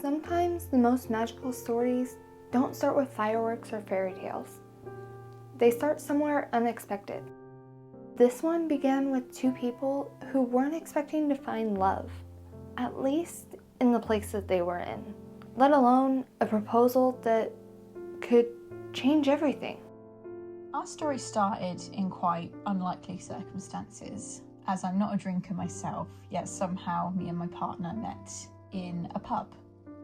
Sometimes the most magical stories don't start with fireworks or fairy tales. They start somewhere unexpected. This one began with two people who weren't expecting to find love, at least in the place that they were in, let alone a proposal that could change everything. Our story started in quite unlikely circumstances, as I'm not a drinker myself, yet somehow me and my partner met in a pub,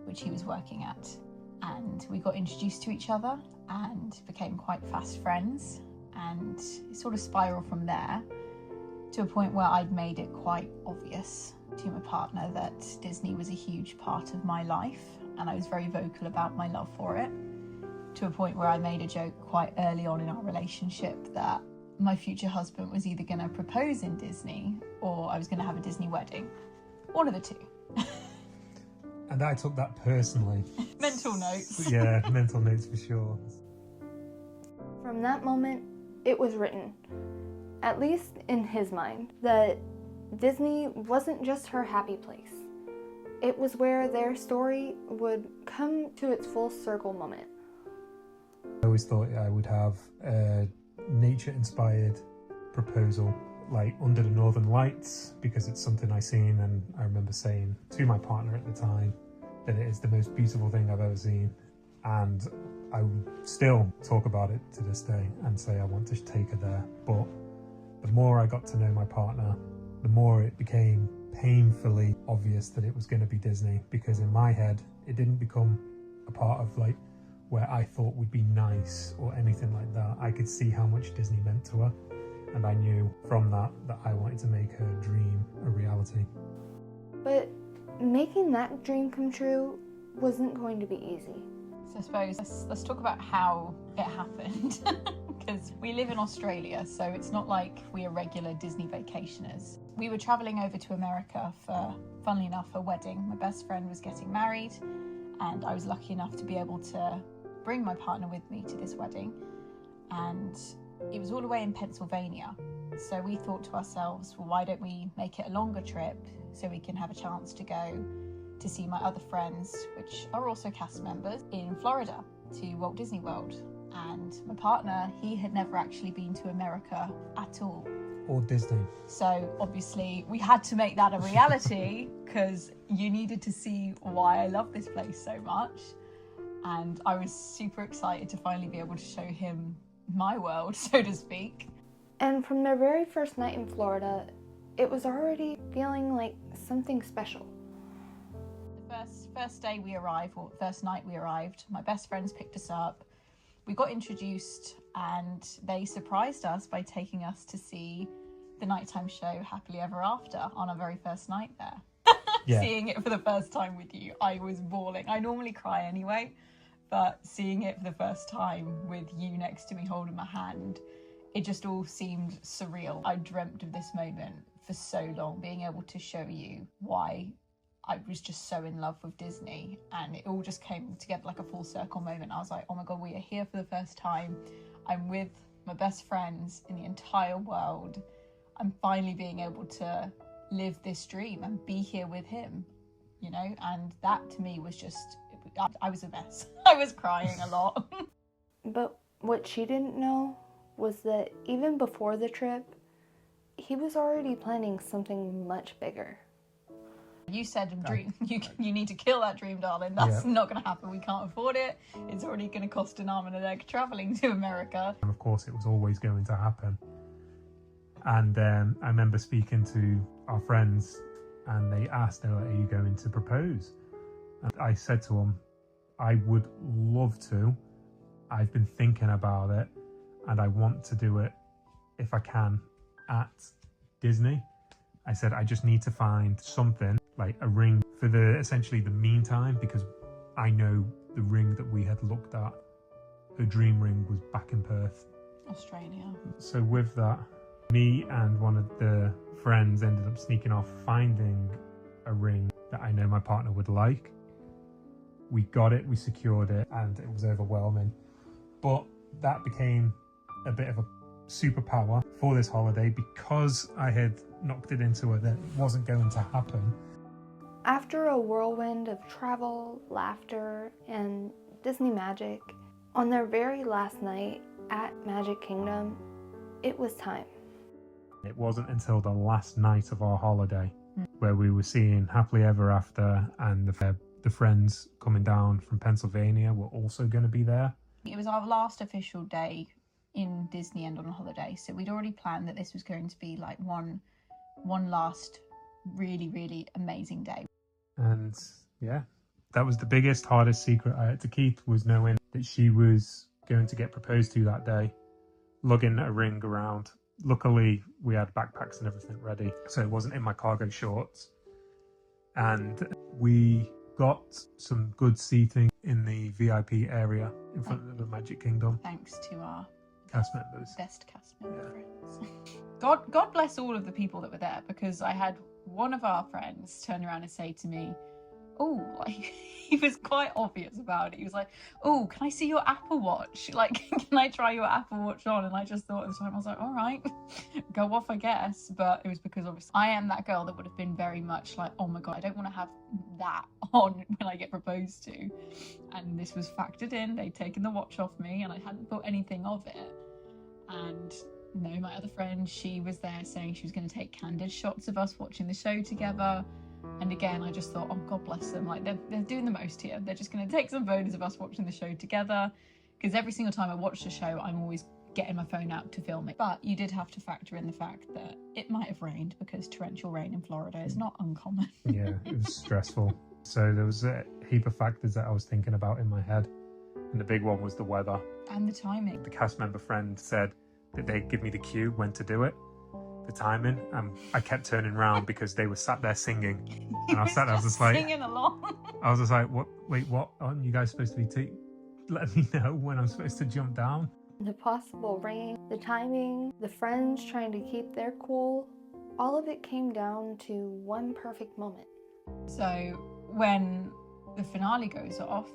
which he was working at. And we got introduced to each other and became quite fast friends, and it sort of spiraled from there to a point where I'd made it quite obvious to my partner that Disney was a huge part of my life, and I was very vocal about my love for it, to a point where I made a joke quite early on in our relationship that my future husband was either going to propose in Disney or I was going to have a Disney wedding. One of the two. And I took that personally. Mental notes. Yeah, mental notes for sure. From that moment, it was written, at least in his mind, that Disney wasn't just her happy place. It was where their story would come to its full circle moment. I always thought I would have a nature-inspired proposal, like under the Northern Lights, because it's something I seen, and I remember saying to my partner at the time that it is the most beautiful thing I've ever seen. And I would still talk about it to this day and say I want to take her there. But the more I got to know my partner, the more it became painfully obvious that it was going to be Disney, because in my head it didn't become a part of like where I thought would be nice or anything like that. I could see how much Disney meant to her, and I knew from that I wanted to make her dream a reality. But making that dream come true wasn't going to be easy. So I suppose let's talk about how it happened. Because we live in Australia, so it's not like we are regular Disney vacationers. We were travelling over to America for, funnily enough, a wedding. My best friend was getting married, and I was lucky enough to be able to bring my partner with me to this wedding. And it was all the way in Pennsylvania. So we thought to ourselves, well, why don't we make it a longer trip so we can have a chance to go to see my other friends, which are also cast members, in Florida, to Walt Disney World. And my partner, he had never actually been to America at all. Or Disney. So obviously we had to make that a reality, because you needed to see why I love this place so much. And I was super excited to finally be able to show him my world, so to speak. And from their very first night in Florida, it was already feeling like something special. The first day we arrived, or first night we arrived, my best friends picked us up. We got introduced, and they surprised us by taking us to see the nighttime show Happily Ever After on our very first night there. Yeah. Seeing it for the first time with you, I was bawling. I normally cry anyway, but seeing it for the first time with you next to me holding my hand, it just all seemed surreal. I dreamt of this moment for so long, being able to show you why I was just so in love with Disney, and it all just came together like a full circle moment. I was like, oh my God, we are here for the first time. I'm with my best friends in the entire world. I'm finally being able to live this dream and be here with him, you know? And that to me was just, I was a mess. I was crying a lot. But what she didn't know was that even before the trip, he was already planning something much bigger. You said dream. You need to kill that dream, darling. That's not going to happen. We can't afford it. It's already going to cost an arm and a leg travelling to America. And of course, it was always going to happen. And I remember speaking to our friends, and they asked, they were like, are you going to propose? And I said to them, I would love to. I've been thinking about it, and I want to do it if I can at Disney. I said, I just need to find something like a ring for essentially the meantime, because I know the ring that we had looked at, her dream ring, was back in Perth, Australia. So with that, me and one of the friends ended up sneaking off, finding a ring that I know my partner would like. We got it, we secured it, and it was overwhelming. But that became a bit of a superpower for this holiday, because I had knocked it into her that it wasn't going to happen. After a whirlwind of travel, laughter, and Disney magic, on their very last night at Magic Kingdom, it was time. It wasn't until the last night of our holiday where we were seeing Happily Ever After, and the friends coming down from Pennsylvania were also going to be there. It was our last official day in Disneyland on holiday, so we'd already planned that this was going to be like one last really, really amazing day. And yeah, that was the biggest, hardest secret I had to keep, was knowing that she was going to get proposed to that day, lugging a ring around. Luckily, we had backpacks and everything ready, so it wasn't in my cargo shorts. And we got some good seating in the VIP area in front of the Magic Kingdom. Thanks to our Cast members. best cast member friends. God bless all of the people that were there, because I had one of our friends turn around and say to me, oh, like, he was quite obvious about it. He was like, oh, can I see your Apple Watch? Like, can I try your Apple Watch on? And I just thought at the time, I was like, all right, go off, I guess. But it was because obviously I am that girl that would have been very much like, oh my God, I don't want to have that on when I get proposed to. And this was factored in. They'd taken the watch off me and I hadn't thought anything of it. And no, my other friend, she was there saying she was going to take candid shots of us watching the show together. And again, I just thought, oh, God bless them. Like, they're doing the most here. They're just going to take some photos of us watching the show together. Because every single time I watch the show, I'm always getting my phone out to film it. But you did have to factor in the fact that it might have rained, because torrential rain in Florida is not uncommon. Yeah, it was stressful. So there was a heap of factors that I was thinking about in my head. And the big one was the weather. And the timing. The cast member friend said that they'd give me the cue when to do it, the timing, and I kept turning around because they were sat there singing, and I was just like singing along. I was just like, what? Wait, what? Aren't you guys supposed to be letting me know when I'm supposed to jump down? The possible rain, the timing, the friends trying to keep their cool, all of it came down to one perfect moment. So when the finale goes off,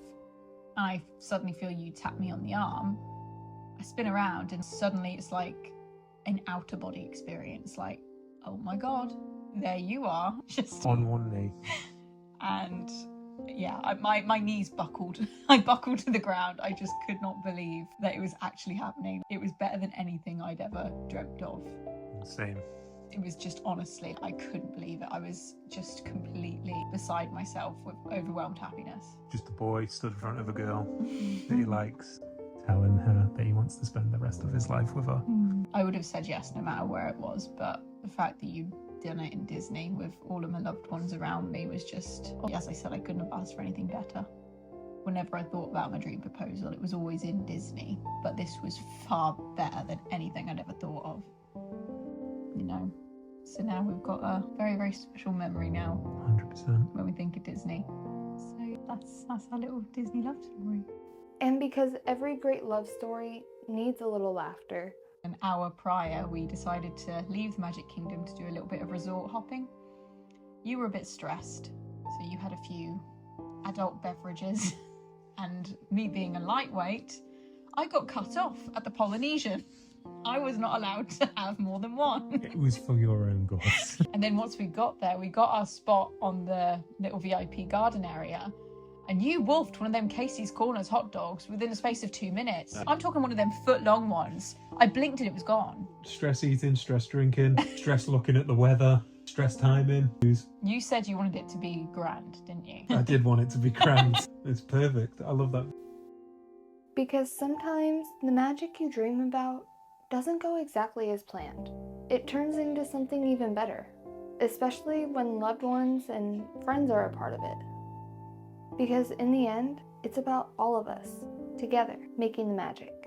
I suddenly feel you tap me on the arm, I spin around and suddenly it's like an outer body experience. Like, oh my God, there you are. Just on one knee. And yeah, my knees buckled. I buckled to the ground. I just could not believe that it was actually happening. It was better than anything I'd ever dreamt of. Same. It was just, honestly, I couldn't believe it. I was just completely beside myself with overwhelmed happiness. Just a boy stood in front of a girl that he likes, telling her that he wants to spend the rest of his life with her. I would have said yes no matter where it was, but the fact that you'd done it in Disney with all of my loved ones around me was just, as I said, I couldn't have asked for anything better. Whenever I thought about my dream proposal, it was always in Disney, but this was far better than anything I'd ever thought of. You know, so now we've got a very, very special memory now. 100%. When we think of Disney. So that's our little Disney love story. And because every great love story needs a little laughter. An hour prior, we decided to leave the Magic Kingdom to do a little bit of resort hopping. You were a bit stressed, so you had a few adult beverages. And me being a lightweight, I got cut off at the Polynesian. I was not allowed to have more than one. It was for your own good. And then once we got there, we got our spot on the little VIP garden area. And you wolfed one of them Casey's Corners hot dogs within the space of 2 minutes. I'm talking one of them foot-long ones. I blinked and it was gone. Stress eating, stress drinking, stress looking at the weather, stress timing. You said you wanted it to be grand, didn't you? I did want it to be grand. It's perfect. I love that. Because sometimes the magic you dream about doesn't go exactly as planned. It turns into something even better, especially when loved ones and friends are a part of it. Because in the end, it's about all of us, together, making the magic.